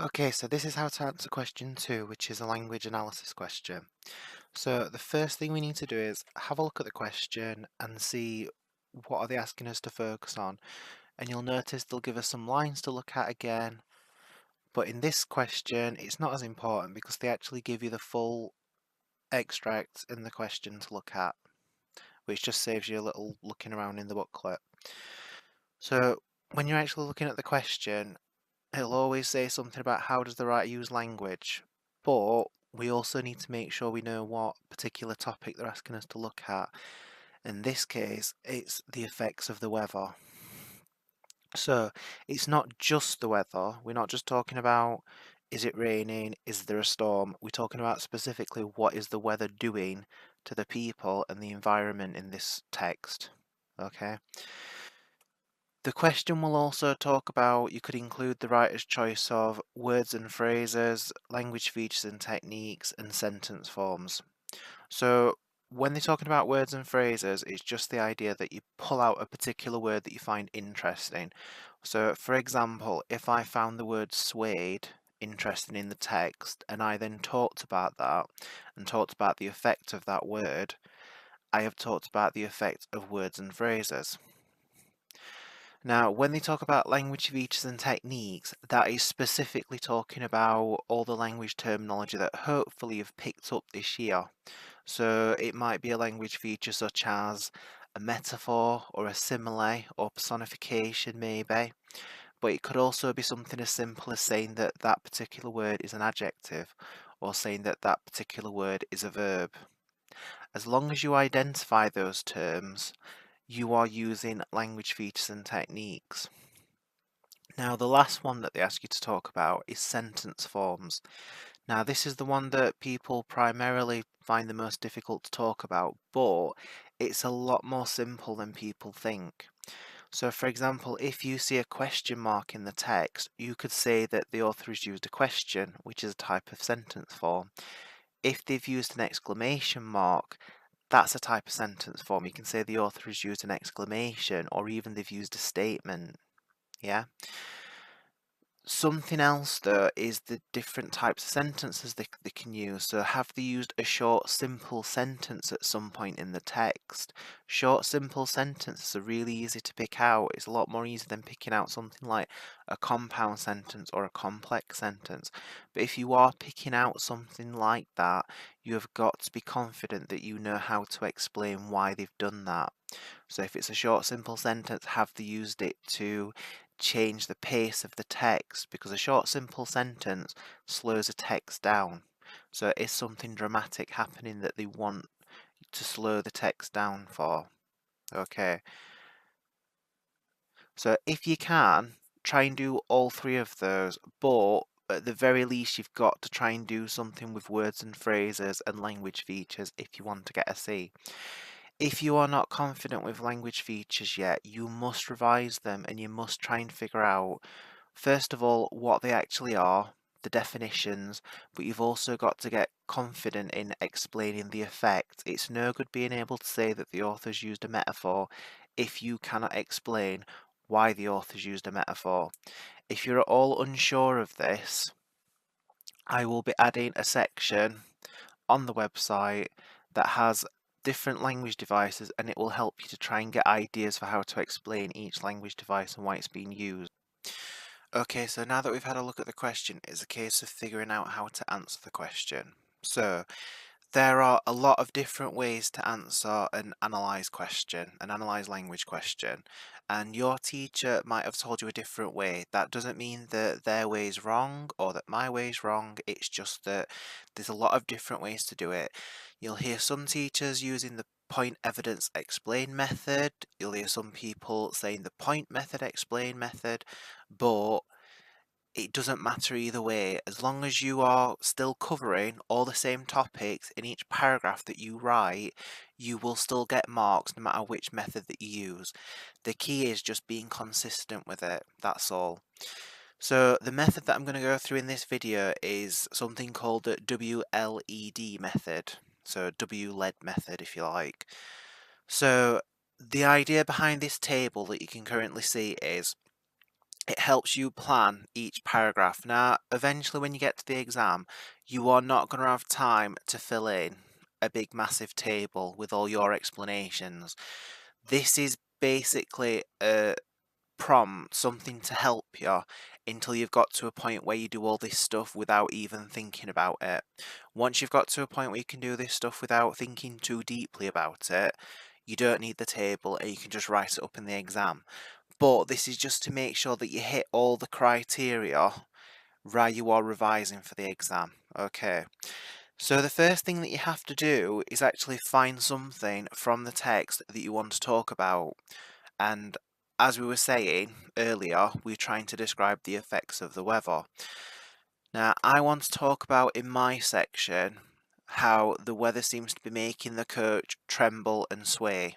Okay, so this is how to answer question 2, which is a language analysis question. So the first thing we need to do is have a look at the question and see what are they asking us to focus on. And you'll notice they'll give us some lines to look at again. But in this question, it's not as important because they actually give you the full extract in the question to look at, which just saves you a little looking around in the booklet. So when you're actually looking at the question, it'll always say something about how does the writer use language, but we also need to make sure we know what particular topic they're asking us to look at. In this case, it's the effects of the weather. So it's not just the weather. We're not just talking about is it raining, is there a storm? We're talking about specifically what is the weather doing to the people and the environment in this text. Okay. The question will also talk about, you could include the writer's choice of words and phrases, language features and techniques, and sentence forms. So when they're talking about words and phrases, it's just the idea that you pull out a particular word that you find interesting. So for example, if I found the word suede interesting in the text, and I then talked about that, and talked about the effect of that word, I have talked about the effect of words and phrases. Now, when they talk about language features and techniques, that is specifically talking about all the language terminology that hopefully you've picked up this year. So it might be a language feature such as a metaphor or a simile or personification maybe, but it could also be something as simple as saying that that particular word is an adjective or saying that that particular word is a verb. As long as you identify those terms, you are using language features and techniques. Now, the last one that they ask you to talk about is sentence forms. Now, this is the one that people primarily find the most difficult to talk about, but it's a lot more simple than people think. So, for example, if you see a question mark in the text, you could say that the author has used a question, which is a type of sentence form. If they've used an exclamation mark, that's a type of sentence form. You can say the author has used an exclamation, or even they've used a statement. Yeah. Something else though is the different types of sentences they can use. So have they used a short simple sentence at some point in the text? Short simple sentences are really easy to pick out. It's a lot more easy than picking out something like a compound sentence or a complex sentence. But if you are picking out something like that, you have got to be confident that you know how to explain why they've done that. So if it's a short simple sentence, have they used it to change the pace of the text, because a short simple sentence slows a text down. So it is something dramatic happening that they want to slow the text down for. Okay. So if you can, try and do all three of those, but at the very least you've got to try and do something with words and phrases and language features if you want to get a C. If you are not confident with language features yet, you must revise them and you must try and figure out, first of all, what they actually are, the definitions, but you've also got to get confident in explaining the effect. It's no good being able to say that the author's used a metaphor if you cannot explain why the author's used a metaphor. If you're at all unsure of this, I will be adding a section on the website that has different language devices, and it will help you to try and get ideas for how to explain each language device and why it's being used. Okay, so now that we've had a look at the question, it's a case of figuring out how to answer the question. So, there are a lot of different ways to answer an analyze question, an analyze language question, and your teacher might have told you a different way. That doesn't mean that their way is wrong or that my way is wrong, it's just that there's a lot of different ways to do it. You'll hear some teachers using the point evidence explain method, you'll hear some people saying the point method explain method, but it doesn't matter either way, as long as you are still covering all the same topics in each paragraph that you write, you will still get marks no matter which method that you use. The key is just being consistent with it, that's all. So the method that I'm going to go through in this video is something called the WLED method, so W-led method if you like. So the idea behind this table that you can currently see is it helps you plan each paragraph. Now, eventually when you get to the exam, you are not going to have time to fill in a big massive table with all your explanations. This is basically a prompt, something to help you until you've got to a point where you do all this stuff without even thinking about it. Once you've got to a point where you can do this stuff without thinking too deeply about it, you don't need the table and you can just write it up in the exam. But this is just to make sure that you hit all the criteria while you are revising for the exam. Okay. So the first thing that you have to do is actually find something from the text that you want to talk about. And as we were saying earlier, we're trying to describe the effects of the weather. Now, I want to talk about in my section how the weather seems to be making the coach tremble and sway.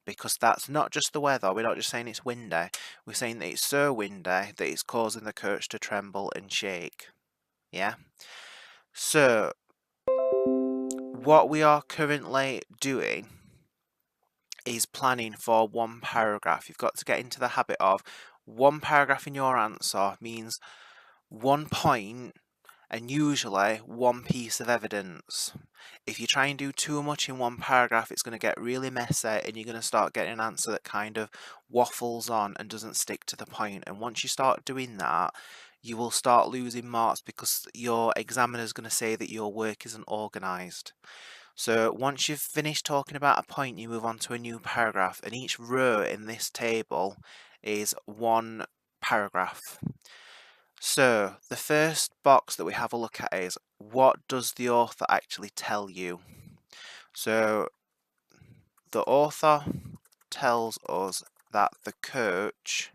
Because that's not just the weather, we're not just saying it's windy, we're saying that it's so windy that it's causing the coach to tremble and shake. Yeah? So, what we are currently doing is planning for one paragraph. You've got to get into the habit of one paragraph in your answer means 1 point and usually one piece of evidence. If you try and do too much in one paragraph, it's going to get really messy and you're going to start getting an answer that kind of waffles on and doesn't stick to the point. And once you start doing that, you will start losing marks because your examiner is going to say that your work isn't organised. So once you've finished talking about a point, you move on to a new paragraph, and each row in this table is one paragraph. So the first box that we have a look at is, what does the author actually tell you? So the author tells us that the coach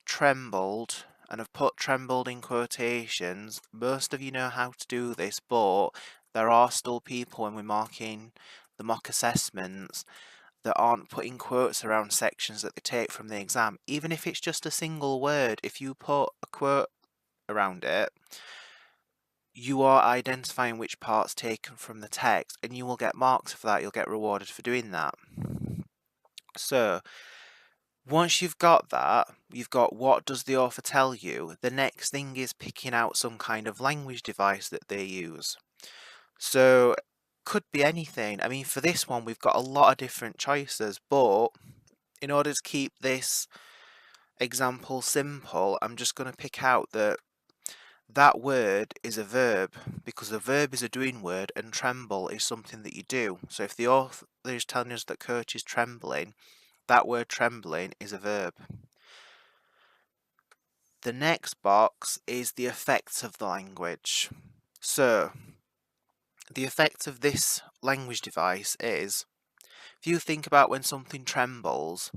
trembled, and I've put trembled in quotations. Most of you know how to do this, but there are still people when we're marking the mock assessments that aren't putting quotes around sections that they take from the exam. Even if it's just a single word, if you put a quote around it, you are identifying which part's taken from the text, and you will get marks for that. You'll get rewarded for doing that. So once you've got that, you've got what does the author tell you. The next thing is picking out some kind of language device that they use. So could be anything. I mean, for this one, we've got a lot of different choices, but in order to keep this example simple, I'm just going to pick out that word is a verb, because the verb is a doing word and tremble is something that you do. So if the author is telling us that coach is trembling, that word trembling is a verb. The next box is the effects of the language. So the effect of this language device is, if you think about when something trembles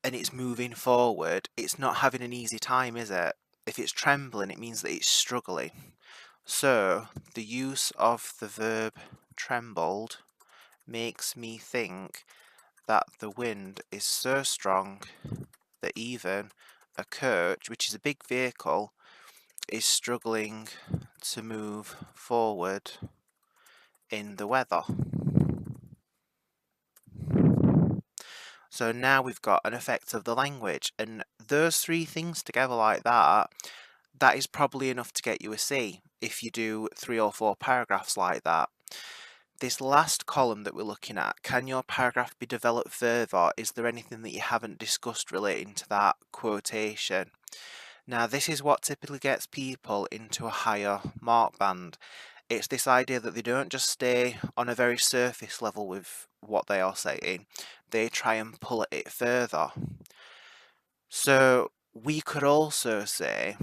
and it's moving forward, it's not having an easy time, is it? If it's trembling, it means that it's struggling. So the use of the verb trembled makes me think that the wind is so strong that even a coach, which is a big vehicle, is struggling to move forward in the weather. So now we've got an effect of the language, and those three things together like that is probably enough to get you a C if you do 3 or 4 paragraphs like that. This last column that we're looking at, can your paragraph be developed further? Is there anything that you haven't discussed relating to that quotation? Now, this is what typically gets people into a higher mark band. It's this idea that they don't just stay on a very surface level with what they are saying, they try and pull it further. So we could also say,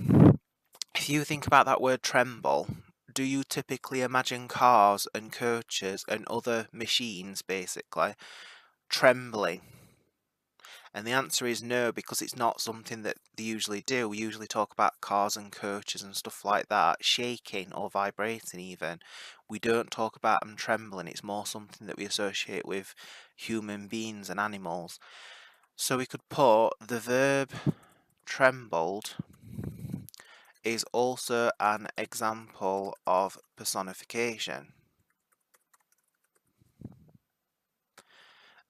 if you think about that word tremble, do you typically imagine cars and coaches and other machines basically trembling? And the answer is no, because it's not something that they usually do. We usually talk about cars and coaches and stuff like that shaking or vibrating even. We don't talk about them trembling. It's more something that we associate with human beings and animals. So we could put the verb trembled is also an example of personification.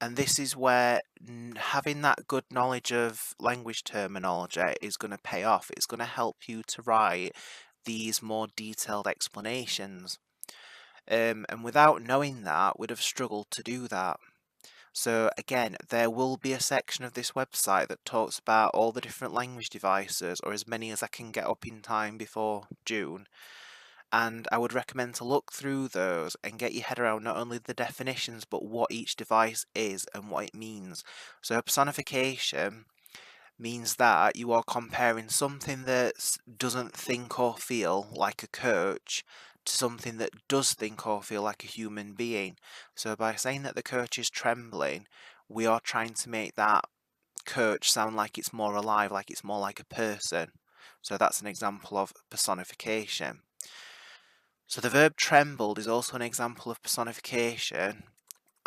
And this is where having that good knowledge of language terminology is going to pay off. It's going to help you to write these more detailed explanations. And without knowing that, we'd have struggled to do that. So again, there will be a section of this website that talks about all the different language devices, or as many as I can get up in time before June. And I would recommend to look through those and get your head around not only the definitions, but what each device is and what it means. So personification means that you are comparing something that doesn't think or feel like a coach to something that does think or feel like a human being. So by saying that the coach is trembling, we are trying to make that coach sound like it's more alive, like it's more like a person. So that's an example of personification. So the verb trembled is also an example of personification,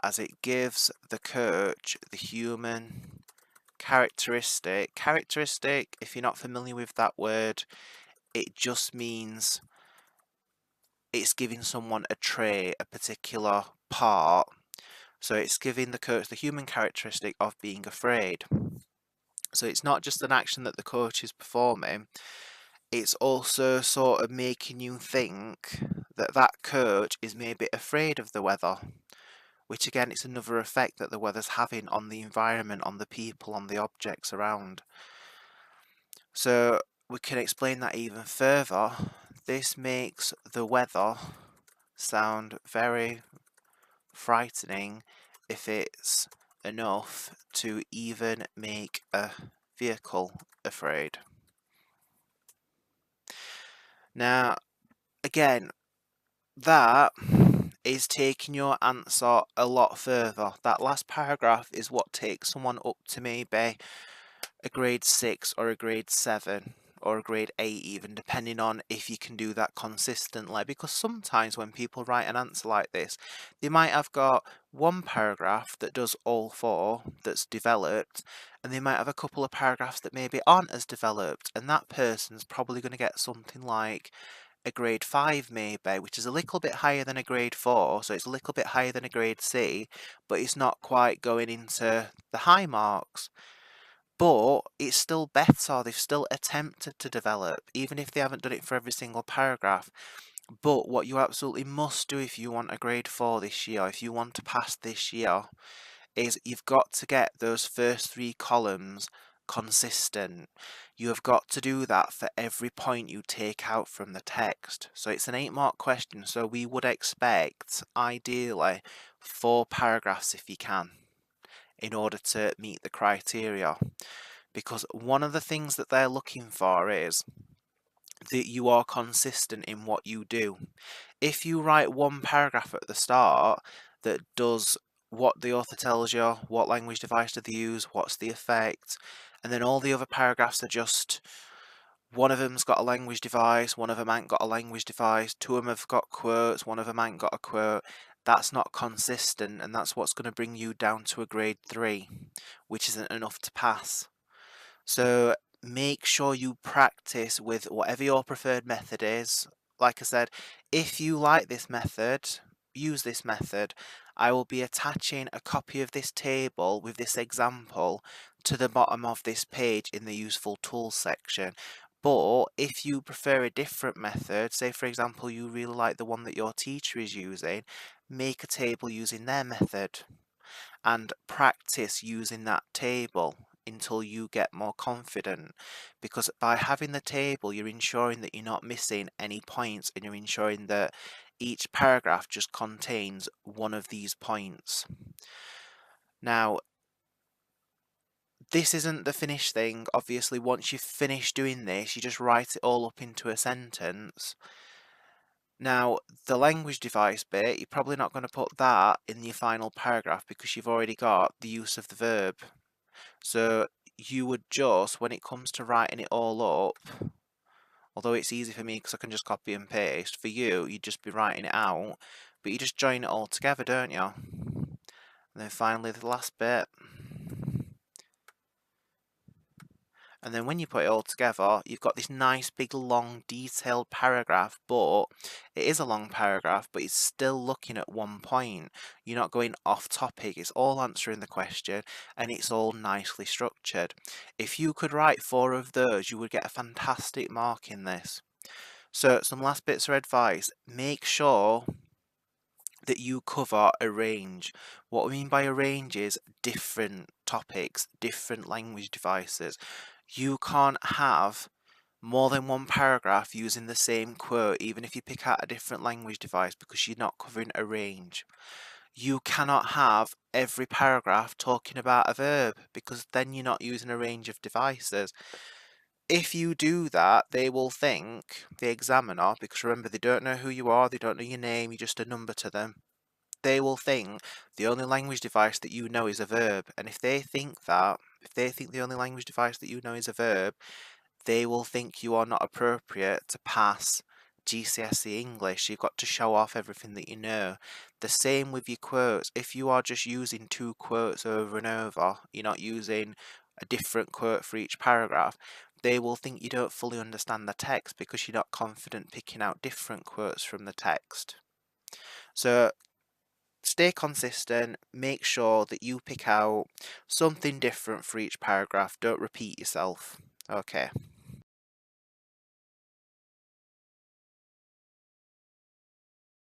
as it gives the coach the human characteristic. Characteristic, if you're not familiar with that word, it just means it's giving someone a trait, a particular part. So it's giving the coach the human characteristic of being afraid. So it's not just an action that the coach is performing, it's also sort of making you think that that coach is maybe afraid of the weather, which again is another effect that the weather's having on the environment, on the people, on the objects around. So we can explain that even further. This makes the weather sound very frightening if it's enough to even make a vehicle afraid. Now, again, that is taking your answer a lot further. That last paragraph is what takes someone up to maybe a grade 6 or a grade 7 or a grade 8 even, depending on if you can do that consistently. Because sometimes when people write an answer like this, they might have got one paragraph that does all four, that's developed, and they might have a couple of paragraphs that maybe aren't as developed, and that person's probably going to get something like a grade 5 maybe, which is a little bit higher than a grade 4, so it's a little bit higher than a grade C, but it's not quite going into the high marks. But it's still better, they've still attempted to develop, even if they haven't done it for every single paragraph. But what you absolutely must do if you want a grade 4 this year, if you want to pass this year, is you've got to get those first 3 columns consistent. You have got to do that for every point you take out from the text. So it's an 8-mark question, so we would expect, ideally, 4 paragraphs if you can, in order to meet the criteria. Because one of the things that they're looking for is that you are consistent in what you do. If you write one paragraph at the start that does what the author tells you, what language device do they use, what's the effect, and then all the other paragraphs are just one of them's got a language device, one of them ain't got a language device, two of them have got quotes, one of them ain't got a quote, that's not consistent, and that's what's going to bring you down to a grade 3, which isn't enough to pass. So make sure you practice with whatever your preferred method is. Like I said, if you like this method, use this method. I will be attaching a copy of this table with this example to the bottom of this page in the useful tools section. But if you prefer a different method, say for example you really like the one that your teacher is using, make a table using their method and practice using that table until you get more confident, because by having the table you're ensuring that you're not missing any points, and you're ensuring that each paragraph just contains one of these points. Now, this isn't the finished thing. Obviously, once you've finished doing this, you just write it all up into a sentence. Now, the language device bit, you're probably not going to put that in your final paragraph because you've already got the use of the verb. So you would just, when it comes to writing it all up, although it's easy for me because I can just copy and paste, for you, you'd just be writing it out, but you just join it all together, don't you? And then finally the last bit. And then when you put it all together, you've got this nice big long detailed paragraph, but it is a long paragraph, but it's still looking at one point. You're not going off topic, it's all answering the question and it's all nicely structured. If you could write 4 of those, you would get a fantastic mark in this. So some last bits of advice, make sure that you cover a range. What I mean by a range is different topics, different language devices. You can't have more than one paragraph using the same quote, even if you pick out a different language device, because you're not covering a range. You cannot have every paragraph talking about a verb, because then you're not using a range of devices. If you do that, they will think, the examiner, because remember, they don't know who you are, they don't know your name, you're just a number to them. They will think the only language device that you know is a verb. And if they think that, if they think the only language device that you know is a verb, they will think you are not appropriate to pass GCSE English. You've got to show off everything that you know. The same with your quotes. If you are just using 2 quotes over and over, you're not using a different quote for each paragraph, they will think you don't fully understand the text because you're not confident picking out different quotes from the text. So stay consistent, make sure that you pick out something different for each paragraph, don't repeat yourself. Okay.